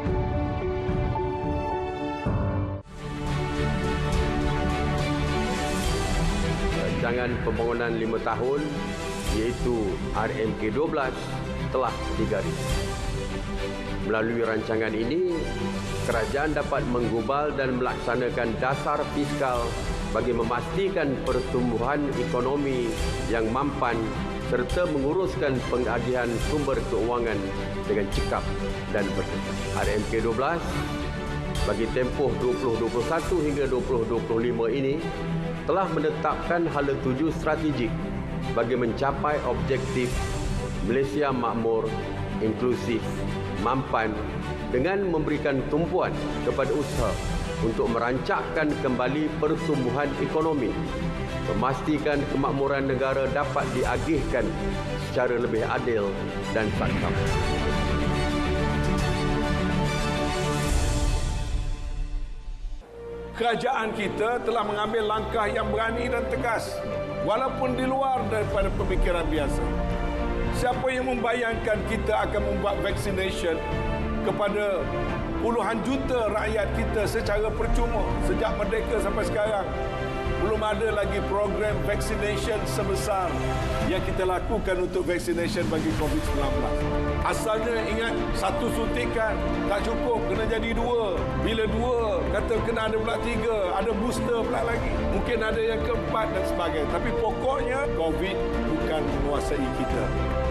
Rancangan pembangunan 5 tahun iaitu RMK12 telah digaris. Melalui rancangan ini, kerajaan dapat menggubal dan melaksanakan dasar fiskal bagi memastikan pertumbuhan ekonomi yang mampan serta menguruskan pengagihan sumber keuangan dengan cekap dan bersih. RMK12 bagi tempoh 2021 hingga 2025 ini telah menetapkan hala tuju strategik bagi mencapai objektif Malaysia makmur, inklusif, mampan dengan memberikan tumpuan kepada usaha untuk merancangkan kembali pertumbuhan ekonomi, memastikan kemakmuran negara dapat diagihkan secara lebih adil dan sakam. Kerajaan kita telah mengambil langkah yang berani dan tegas walaupun di luar daripada pemikiran biasa. Siapa yang membayangkan kita akan membuat vaccination kepada puluhan juta rakyat kita secara percuma sejak merdeka sampai sekarang? Belum ada lagi program vaccination sebesar yang kita lakukan untuk vaccination bagi COVID-19. Asalnya ingat, satu suntikan tak cukup, kena jadi 2. Bila 2, kata kena ada pula 3, ada booster pula lagi. Mungkin ada yang keempat dan sebagainya. Tapi pokoknya COVID bukan menguasai kita.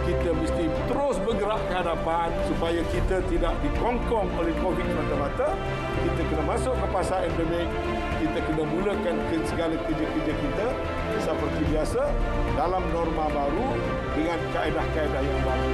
kita mesti terus bergerak ke hadapan supaya kita tidak dikongkong oleh COVID semata-mata. Kita kena masuk ke pasar endemik, kita kena mulakan segala kerja-kerja kita seperti biasa dalam norma baru dengan kaedah-kaedah yang baru.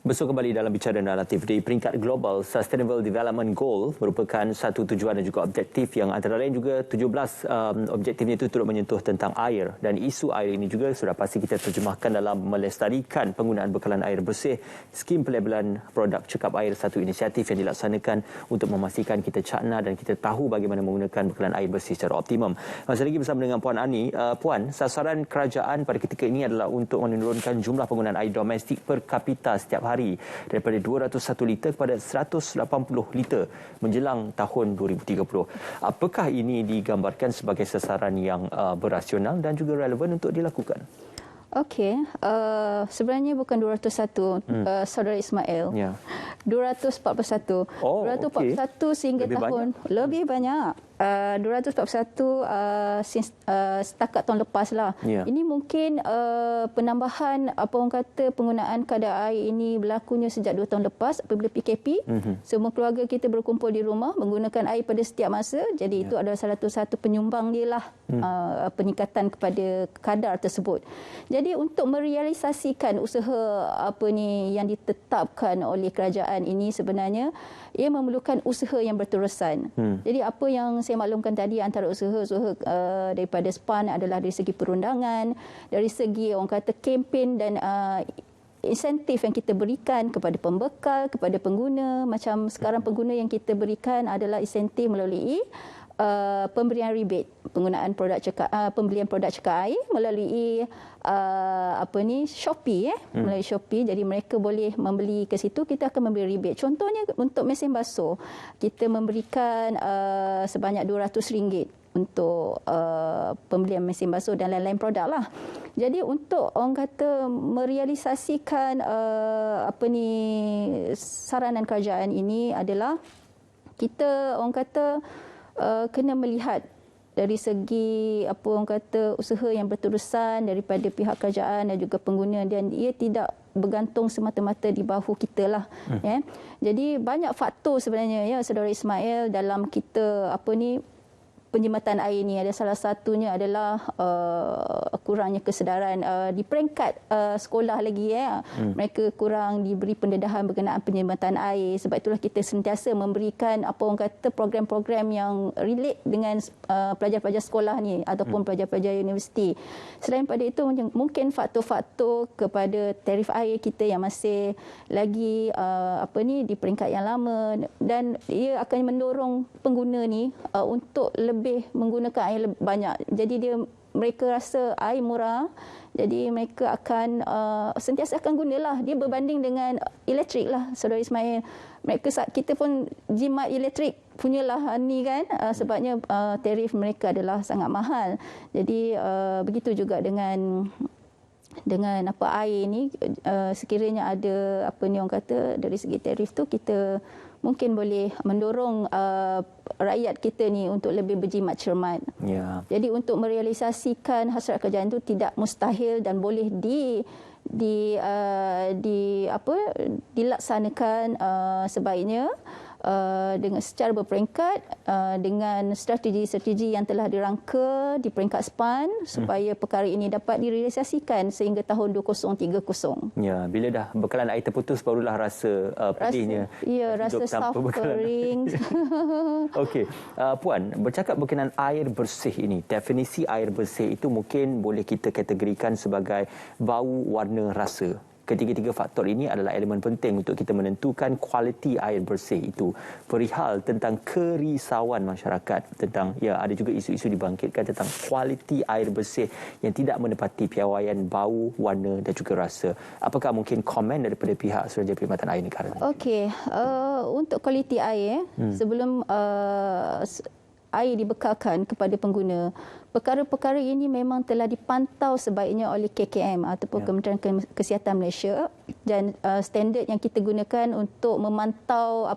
Besok kembali dalam bicara naratif. Di peringkat global, Sustainable Development Goal merupakan satu tujuan dan juga objektif yang antara lain juga 17 objektifnya itu turut menyentuh tentang air, dan isu air ini juga sudah pasti kita terjemahkan dalam melestarikan penggunaan bekalan air bersih. Skim pelabelan produk cekap air, satu inisiatif yang dilaksanakan untuk memastikan kita cakna dan kita tahu bagaimana menggunakan bekalan air bersih secara optimum. Masih lagi bersama dengan Puan Ani. Puan, sasaran kerajaan pada ketika ini adalah untuk menurunkan jumlah penggunaan air domestik per kapita setiap hari daripada 201 liter kepada 180 liter menjelang tahun 2030. Apakah ini digambarkan sebagai sasaran yang berasional dan juga relevan untuk dilakukan? Okey, sebenarnya bukan 201, Saudara Ismail. Ya. 241. Oh, 241 sehingga lebih tahun banyak. lebih banyak. 241 setakat tahun lepas lah. Ya. Ini mungkin penambahan orang kata penggunaan kadar air ini berlakunya sejak 2 tahun lepas apabila PKP. Semua keluarga kita berkumpul di rumah menggunakan air pada setiap masa. Jadi itu adalah salah satu penyumbang dia lah peningkatan kepada kadar tersebut. Jadi untuk merealisasikan usaha yang ditetapkan oleh kerajaan ini sebenarnya ia memerlukan usaha yang berterusan. Jadi apa yang saya maklumkan tadi antara usaha-usaha daripada SPAN adalah dari segi perundangan, dari segi orang kata kempen dan insentif yang kita berikan kepada pembekal, kepada pengguna. Macam sekarang pengguna yang kita berikan adalah insentif melalui pemberian rebate penggunaan pembelian produk cekap air melalui Shopee melalui Shopee. Jadi mereka boleh membeli ke situ, kita akan memberi rebate. Contohnya untuk mesin basuh kita memberikan sebanyak RM200 untuk pembelian mesin basuh dan lain-lain produk lah. Jadi untuk orang kata merealisasikan saranan kerajaan ini adalah kita orang kata kena melihat dari segi usaha yang berterusan daripada pihak kerajaan dan juga pengguna, dan ia tidak bergantung semata-mata di bahu kita lah. Ya. Jadi banyak faktor sebenarnya ya Saudara Ismail dalam kita penjimatan air ini. Ada salah satunya adalah kurangnya kesedaran di peringkat sekolah lagi mereka kurang diberi pendedahan berkenaan penjimatan air. Sebab itulah kita sentiasa memberikan program-program yang relate dengan pelajar-pelajar sekolah ni ataupun pelajar-pelajar universiti. Selain pada itu mungkin faktor-faktor kepada tarif air kita yang masih lagi di peringkat yang lama, dan ia akan mendorong pengguna ni untuk lebih menggunakan air banyak. Jadi mereka rasa air murah, jadi mereka akan sentiasa akan gunalah. Dia berbanding dengan elektrik lah Saudara Ismail. Kita pun jimat elektrik punyalah ni kan, sebabnya tarif mereka adalah sangat mahal. Jadi begitu juga dengan air ni, sekiranya ada orang kata dari segi tarif tu, kita mungkin boleh mendorong rakyat kita ni untuk lebih berjimat cermat. Ya. Jadi untuk merealisasikan hasrat kerajaan itu tidak mustahil dan boleh dilaksanakan sebaiknya dengan secara berperingkat dengan strategi-strategi yang telah dirangka di peringkat SPAN supaya perkara ini dapat direalisasikan sehingga tahun 2030. Ya, bila dah bekalan air terputus barulah rasa pedihnya. Ya, rasa suffering. Okey, Puan, bercakap berkenaan air bersih ini, definisi air bersih itu mungkin boleh kita kategorikan sebagai bau, warna, rasa. Ketiga-tiga faktor ini adalah elemen penting untuk kita menentukan kualiti air bersih itu. Perihal tentang kerisauan masyarakat tentang, ya, ada juga isu-isu dibangkitkan tentang kualiti air bersih yang tidak menepati piawaian bau, warna dan juga rasa. Apakah mungkin komen daripada pihak Suruhanjaya Perkhidmatan Air Negara? Okey, untuk kualiti air, sebelum air dibekalkan kepada pengguna, perkara-perkara ini memang telah dipantau sebaiknya oleh KKM ataupun Kementerian Kesihatan Malaysia, dan standard yang kita gunakan untuk memantau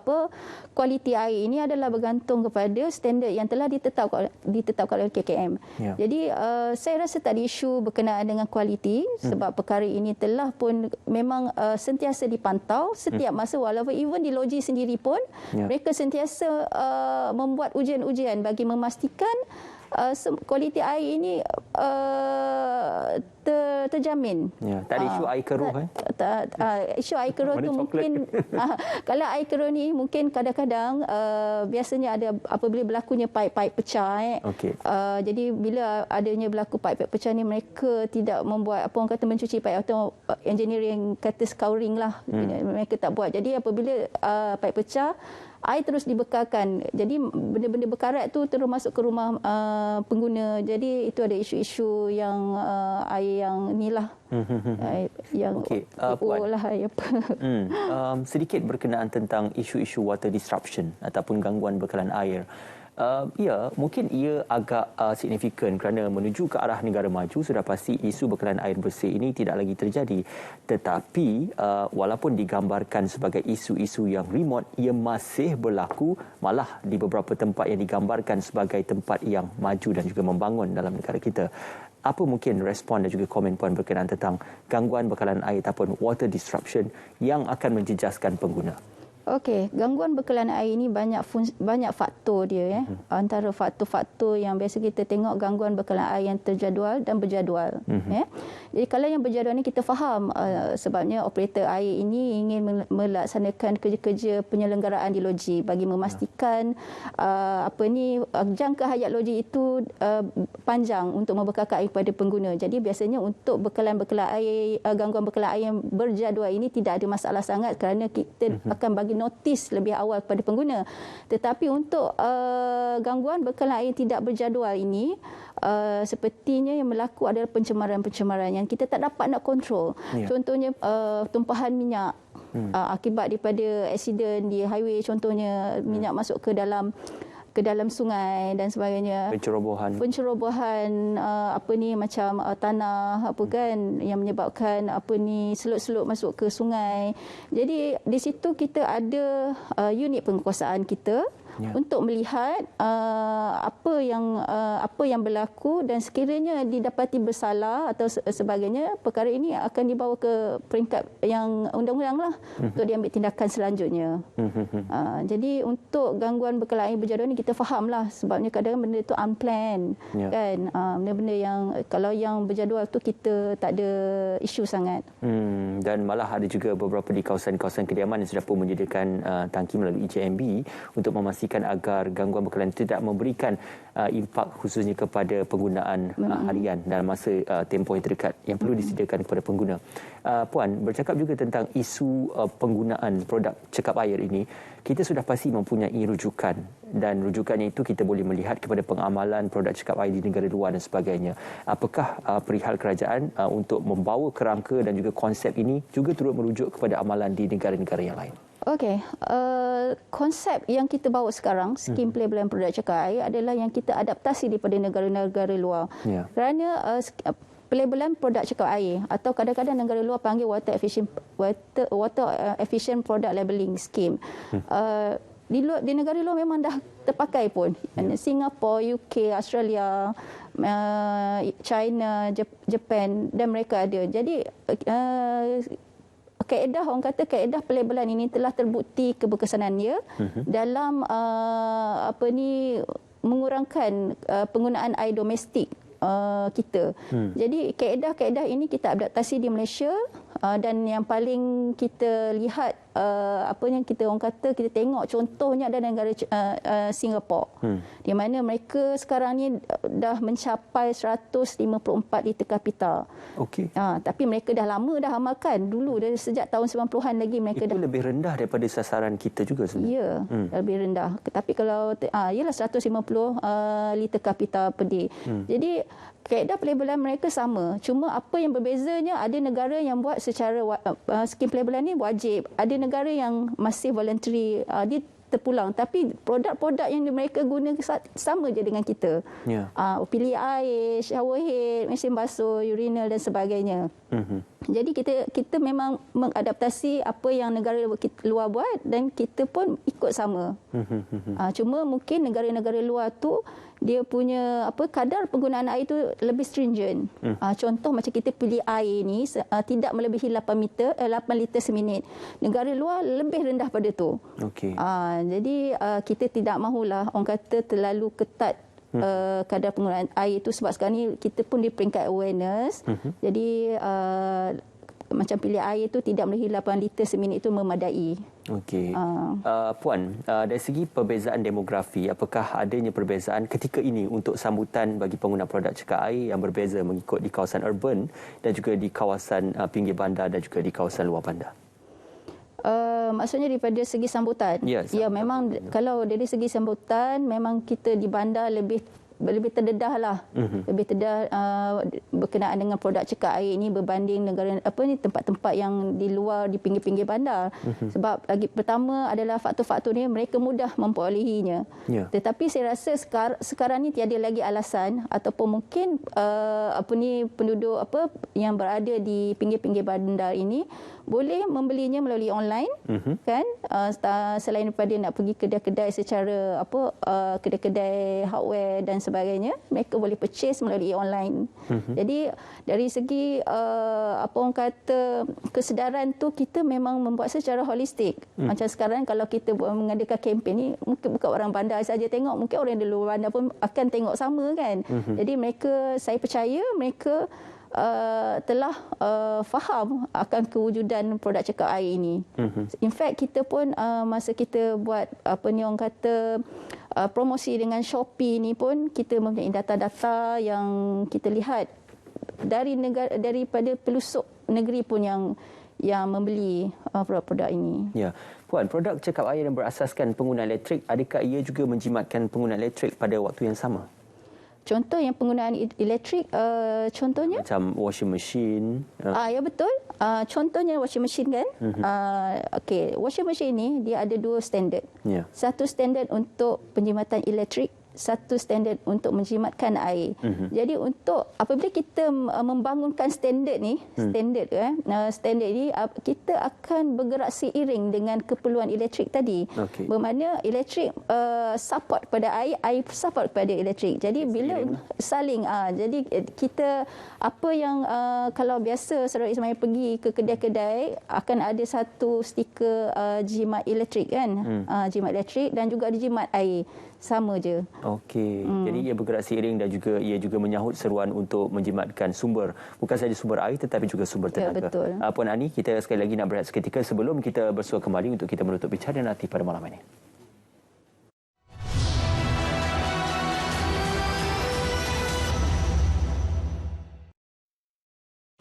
kualiti air ini adalah bergantung kepada standard yang telah ditetapkan oleh KKM. Jadi saya rasa tak ada isu berkenaan dengan kualiti sebab perkara ini telah pun memang sentiasa dipantau setiap masa, walaupun even di loji sendiri pun mereka sentiasa membuat ujian-ujian bagi memastikan kualiti air ini terjamin. Ya, tak ada isu air keruh isu air keruh tu mungkin kalau air keruh ni mungkin kadang-kadang biasanya ada apabila berlakunya paip-paip pecah jadi bila adanya berlaku paip-paip pecah ni, mereka tidak membuat mencuci paip atau engineering kata scouring lah, mereka tak buat. Jadi apabila paip pecah, air terus dibekalkan. Jadi benda-benda berkarat tu terus masuk ke rumah pengguna. Jadi itu ada isu-isu yang air yang inilah. Yang sedikit berkenaan tentang isu-isu water disruption ataupun gangguan bekalan air. Ya, mungkin ia agak signifikan kerana menuju ke arah negara maju sudah pasti isu bekalan air bersih ini tidak lagi terjadi. Tetapi walaupun digambarkan sebagai isu-isu yang remote, ia masih berlaku, malah di beberapa tempat yang digambarkan sebagai tempat yang maju dan juga membangun dalam negara kita. Apa mungkin respon dan juga komen Puan berkenaan tentang gangguan bekalan air ataupun water disruption yang akan menjejaskan pengguna? Okey, gangguan bekalan air ini banyak faktor dia. Antara faktor-faktor yang biasa kita tengok, gangguan bekalan air yang terjadual dan berjadual. Jadi kalau yang berjadual ni kita faham sebabnya operator air ini ingin melaksanakan kerja-kerja penyelenggaraan di loji bagi memastikan jangka hayat loji itu panjang untuk membekalkan air kepada pengguna. Jadi biasanya untuk bekalan-bekalan air, gangguan bekalan air yang berjadual ini tidak ada masalah sangat kerana kita akan bagi notis lebih awal kepada pengguna. Tetapi untuk gangguan bekalan air tidak berjadual ini, sepertinya yang berlaku adalah pencemaran-pencemaran yang kita tak dapat nak kontrol. Contohnya tumpahan minyak akibat daripada aksiden di highway, contohnya minyak masuk ke dalam sungai dan sebagainya. Pencerobohan macam tanah yang menyebabkan selut-selut masuk ke sungai. Jadi di situ kita ada unit penguasaan kita untuk melihat apa yang berlaku, dan sekiranya didapati bersalah atau sebagainya, perkara ini akan dibawa ke peringkat yang undang-undang lah untuk diambil tindakan selanjutnya. Jadi untuk gangguan bekalan air berjadual ni kita fahamlah, sebabnya kadang-kadang benda itu unplanned kan. Benda-benda yang kalau yang berjadual tu kita tak ada isu sangat. Dan malah ada juga beberapa di kawasan-kawasan kediaman yang sudah pun menyediakan tangki melalui JMB untuk memastikan agar gangguan bekalan tidak memberikan impak khususnya kepada penggunaan harian dalam masa tempoh yang terdekat yang perlu disediakan kepada pengguna. Puan, bercakap juga tentang isu penggunaan produk cekap air ini, kita sudah pasti mempunyai rujukan, dan rujukannya itu kita boleh melihat kepada pengamalan produk cekap air di negara luar dan sebagainya. Apakah perihal kerajaan untuk membawa kerangka dan juga konsep ini juga turut merujuk kepada amalan di negara-negara yang lain? Okey, konsep yang kita bawa sekarang, skim pelabelan produk cekap air, adalah yang kita adaptasi daripada negara-negara luar. Kerana pelabelan produk cekap air, atau kadang-kadang negara luar panggil water efficient product labelling scheme. Di negara luar memang dah terpakai pun. Singapura, UK, Australia, China, Japan, dan mereka ada. Jadi kaedah, orang kata kaedah pelabelan ini telah terbukti keberkesanannya dalam mengurangkan penggunaan air domestik kita. Jadi kaedah-kaedah ini kita adaptasi di Malaysia dan yang paling kita lihat orang kata kita tengok contohnya ada negara Singapura di mana mereka sekarang ni dah mencapai 154 liter kapita. Okey. Tapi mereka dah lama dah amalkan dulu dari sejak tahun 90-an lagi mereka itu lebih rendah daripada sasaran kita juga sebenarnya. Ya, lebih rendah. Tapi kalau ialah 150 liter kapita per day. Jadi kaedah pelabelan mereka sama. Cuma apa yang berbezanya, ada negara yang buat secara skim pelabelan ni wajib. Ada negara yang masih voluntary, dia terpulang. Tapi produk-produk yang mereka guna sama je dengan kita. Yeah. Pilih air, shower head, mesin basuh, urinal dan sebagainya. Jadi kita memang mengadaptasi apa yang negara luar buat dan kita pun ikut sama. Cuma mungkin negara-negara luar tu dia punya kadar penggunaan air tu lebih stringent. Contoh macam kita pilih air ni tidak melebihi 8 liter seminit. Negara luar lebih rendah pada tu. Okey. Jadi kita tidak mahulah orang kata terlalu ketat kadar penggunaan air itu sebab sekarang ni kita pun di peringkat awareness. Jadi macam pilih air itu tidak melebihi 8 liter seminit itu memadai. Okey. Puan, dari segi perbezaan demografi, apakah adanya perbezaan ketika ini untuk sambutan bagi pengguna produk cekal air yang berbeza mengikut di kawasan urban dan juga di kawasan pinggir bandar dan juga di kawasan luar bandar? Maksudnya daripada segi sambutan? Ya, memang kalau dari segi sambutan memang kita di bandar lebih terdedah lah. Lebih terdedah berkenaan dengan produk cekal air ini berbanding negara tempat-tempat yang di luar di pinggir-pinggir bandar. Sebab lagi pertama adalah faktor-faktor ni mereka mudah memperolehinya. Tetapi saya rasa sekarang ni tiada lagi alasan ataupun mungkin penduduk yang berada di pinggir-pinggir bandar ini boleh membelinya melalui online, kan? Selain daripada nak pergi kedai-kedai secara kedai-kedai hardware dan sebagainya, mereka boleh purchase melalui online. Jadi dari segi orang kata kesedaran tu kita memang membuat secara holistik. Macam sekarang kalau kita mengadakan kempen ni, mungkin bukan orang bandar saja tengok, mungkin orang di luar bandar pun akan tengok sama kan. Jadi saya percaya mereka telah faham akan kewujudan produk cekal air ini. In fact kita pun masa kita buat orang kata promosi dengan Shopee ni pun kita mempunyai data-data yang kita lihat daripada pelusuk negeri pun yang membeli produk-produk ini. Ya. Puan, produk cekal air yang berasaskan penggunaan elektrik, adakah ia juga menjimatkan penggunaan elektrik pada waktu yang sama? Contoh yang penggunaan elektrik, contohnya? Macam washing machine. Ya betul. Contohnya washing machine kan. Okey, washing machine ni dia ada dua standard. Satu standard untuk penjimatan elektrik, satu standard untuk menjimatkan air. Jadi untuk apabila kita membangunkan standard ni, standard ni kita akan bergerak seiring dengan keperluan elektrik tadi. Bermakna elektrik support pada air, air support pada elektrik. Jadi bila saling jadi kita apa yang kalau biasa saudara Ismail pergi ke kedai-kedai akan ada satu stiker jimat elektrik kan. Jimat elektrik dan juga ada jimat air. Sama je. Okey. Jadi ia bergerak seiring dan juga ia juga menyahut seruan untuk menjimatkan sumber, bukan sahaja sumber air tetapi juga sumber tenaga. Betul. Puan Ani, kita sekali lagi nak berehat seketika sebelum kita bersua kembali untuk kita menutup bicara nanti pada malam ini.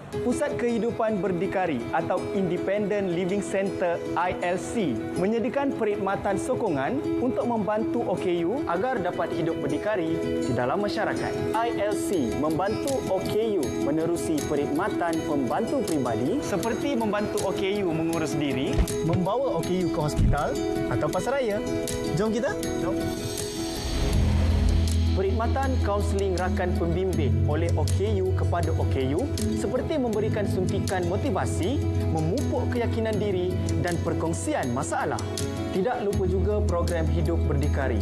Pusat Kehidupan Berdikari atau Independent Living Centre ILC menyediakan perkhidmatan sokongan untuk membantu OKU agar dapat hidup berdikari di dalam masyarakat. ILC membantu OKU menerusi perkhidmatan pembantu peribadi seperti membantu OKU mengurus diri, membawa OKU ke hospital atau pasaraya. Jom kita. Jom. Perkhidmatan kaunseling rakan pembimbing oleh OKU kepada OKU seperti memberikan suntikan motivasi, memupuk keyakinan diri dan perkongsian masalah. Tidak lupa juga program hidup berdikari.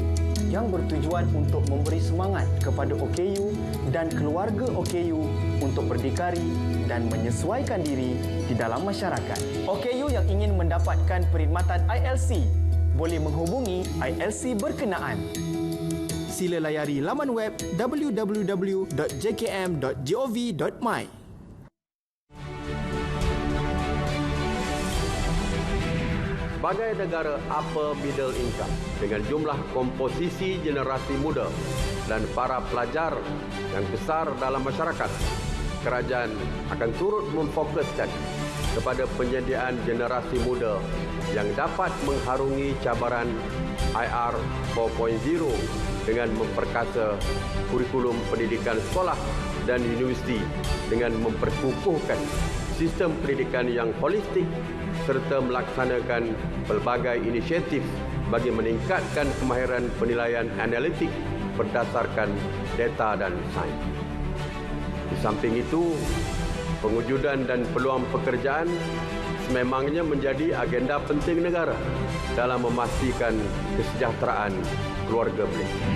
yang bertujuan untuk memberi semangat kepada OKU dan keluarga OKU untuk berdikari dan menyesuaikan diri di dalam masyarakat. OKU yang ingin mendapatkan perkhidmatan ILC boleh menghubungi ILC berkenaan. Sila layari laman web www.jkm.gov.my. Sebagai negara upper middle income dengan jumlah komposisi generasi muda dan para pelajar yang besar dalam masyarakat, kerajaan akan turut memfokuskan kepada penyediaan generasi muda yang dapat mengharungi cabaran IR 4.0 dengan memperkasa kurikulum pendidikan sekolah dan universiti dengan memperkukuhkan sistem pendidikan yang holistik serta melaksanakan pelbagai inisiatif bagi meningkatkan kemahiran penilaian analitik berdasarkan data dan sains. Di samping itu, pengujudan dan peluang pekerjaan sememangnya menjadi agenda penting negara dalam memastikan kesejahteraan keluarga Malaysia.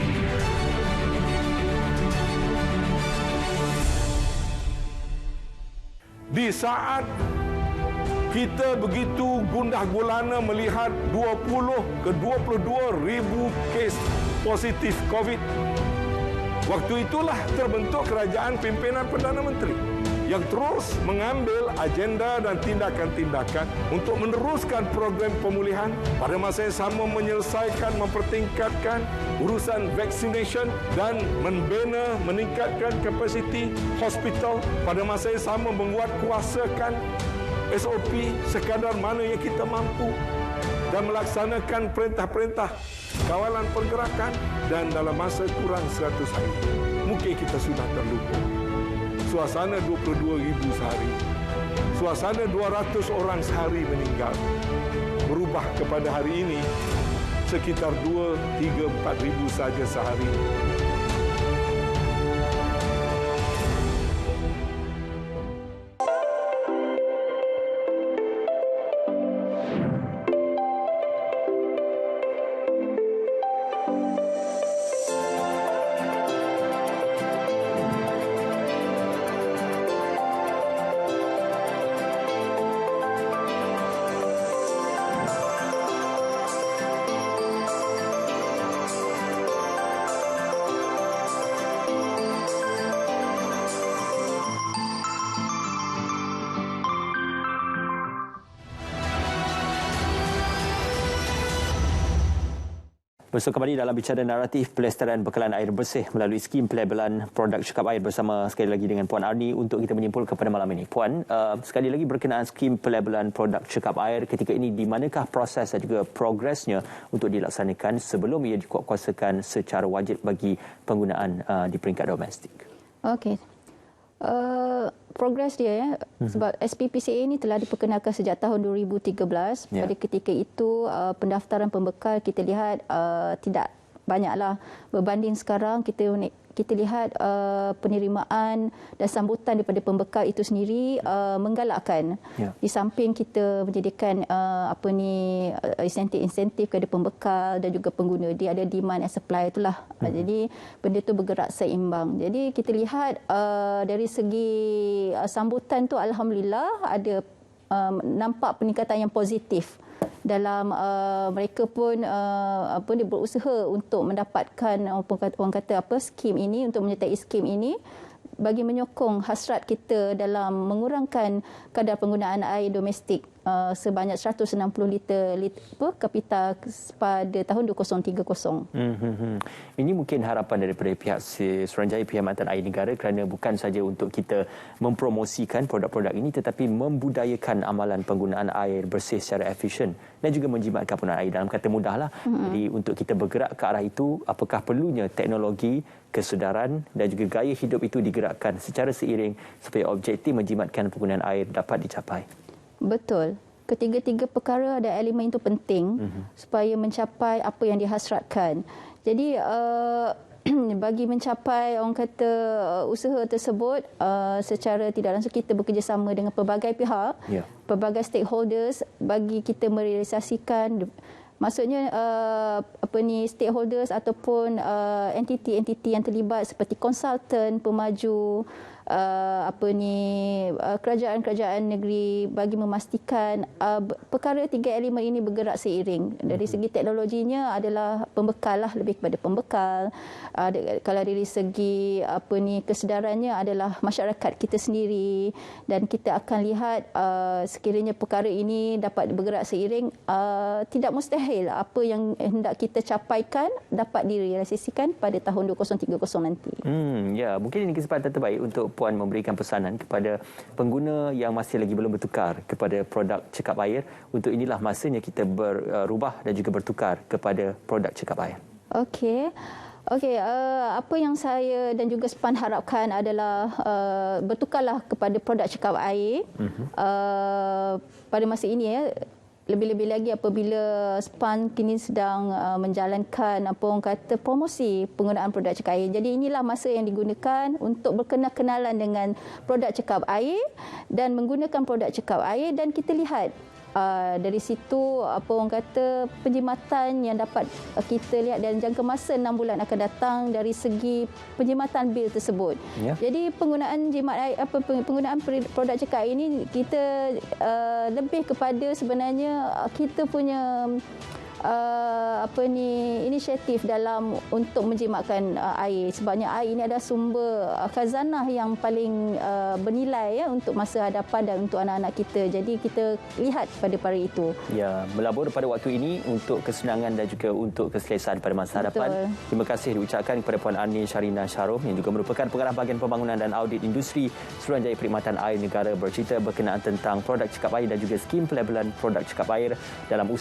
Di saat kita begitu gundah gulana melihat 20 ke 22 ribu kes positif COVID, waktu itulah terbentuk kerajaan pimpinan Perdana Menteri yang terus mengambil agenda dan tindakan-tindakan untuk meneruskan program pemulihan, pada masa yang sama menyelesaikan, mempertingkatkan urusan vaccination dan membina, meningkatkan kapasiti hospital, pada masa yang sama menguatkuasakan SOP sekadar mana yang kita mampu dan melaksanakan perintah-perintah kawalan pergerakan, dan dalam masa kurang 100 hari mungkin kita sudah terlupa. Suasana 22,000 sehari, suasana 200 orang sehari meninggal, berubah kepada hari ini sekitar 2, 3, 4 ribu saja sehari. Bersama kembali dalam bicara naratif pelestarian bekalan air bersih melalui skim pelabelan produk cekap air bersama sekali lagi dengan Puan Arni untuk kita menyimpulkan pada malam ini. Puan, sekali lagi berkenaan skim pelabelan produk cekap air ketika ini, di manakah proses dan juga progresnya untuk dilaksanakan sebelum ia dikuatkuasakan secara wajib bagi penggunaan di peringkat domestik? Okey. Progres dia sebab SPPCA ini telah diperkenalkan sejak tahun 2013. Pada ketika itu pendaftaran pembekal kita lihat tidak banyaklah berbanding sekarang. Kita lihat penerimaan dan sambutan daripada pembekal itu sendiri menggalakkan. Di samping kita menjadikan insentif-insentif kepada pembekal dan juga pengguna, dia ada demand and supply itulah. Jadi benda itu bergerak seimbang. Jadi kita lihat dari segi sambutan tu alhamdulillah ada nampak peningkatan yang positif dalam mereka pun dia berusaha untuk mendapatkan orang kata skim ini, untuk menyertai skim ini bagi menyokong hasrat kita dalam mengurangkan kadar penggunaan air domestik sebanyak 160 liter kapita pada tahun 2030. Ini mungkin harapan daripada pihak Suruhanjaya Perkhidmatan Air Negara, kerana bukan saja untuk kita mempromosikan produk-produk ini tetapi membudayakan amalan penggunaan air bersih secara efisien dan juga menjimatkan penggunaan air. Dalam kata mudahlah. Jadi untuk kita bergerak ke arah itu, apakah perlunya teknologi, kesedaran dan juga gaya hidup itu digerakkan secara seiring supaya objektif menjimatkan penggunaan air dapat dicapai. Betul. Ketiga-tiga perkara ada elemen itu penting supaya mencapai apa yang dihasratkan. Jadi bagi mencapai orang kata usaha tersebut secara tidak langsung kita bekerjasama dengan pelbagai pihak, pelbagai stakeholders bagi kita merealisasikan Maksudnya stakeholders ataupun entiti-entiti yang terlibat seperti konsultan, pemaju, kerajaan-kerajaan negeri bagi memastikan perkara 3 elemen ini bergerak seiring. Dari segi teknologinya adalah pembekal lah, lebih kepada pembekal. Kalau dari segi kesedarannya adalah masyarakat kita sendiri, dan kita akan lihat sekiranya perkara ini dapat bergerak seiring, tidak mustahil apa yang hendak kita capaikan dapat direalisasikan pada tahun 2030 nanti. Ya, mungkin ini kesempatan terbaik untuk Puan memberikan pesanan kepada pengguna yang masih lagi belum bertukar kepada produk cekap air. Untuk inilah masanya kita berubah dan juga bertukar kepada produk cekap air. Okey, apa yang saya dan juga SPAN harapkan adalah bertukarlah kepada produk cekap air pada masa ini ya. Lebih-lebih lagi apabila SPAN kini sedang menjalankan promosi penggunaan produk cekap air. Jadi inilah masa yang digunakan untuk berkenal-kenalan dengan produk cekap air dan menggunakan produk cekap air, dan kita lihat dari situ penjimatan yang dapat kita lihat dalam jangka masa 6 bulan akan datang dari segi penjimatan bil tersebut. Ya. Jadi penggunaan penggunaan produk cekap air ini kita lebih kepada sebenarnya kita punya inisiatif dalam untuk menjimatkan air, sebabnya air ini adalah sumber khazanah yang paling bernilai ya untuk masa hadapan dan untuk anak-anak kita. Jadi kita lihat pada perkara itu. Ya, melabur pada waktu ini untuk kesenangan dan juga untuk keselesaan pada masa hadapan. Terima kasih diucapkan kepada Puan Ani Sharina Sharom yang juga merupakan pengarah bahagian pembangunan dan audit industri Suruhanjaya Perkhidmatan Air Negara, bercerita berkenaan tentang produk cekap air dan juga skim pelabelan produk cekap air dalam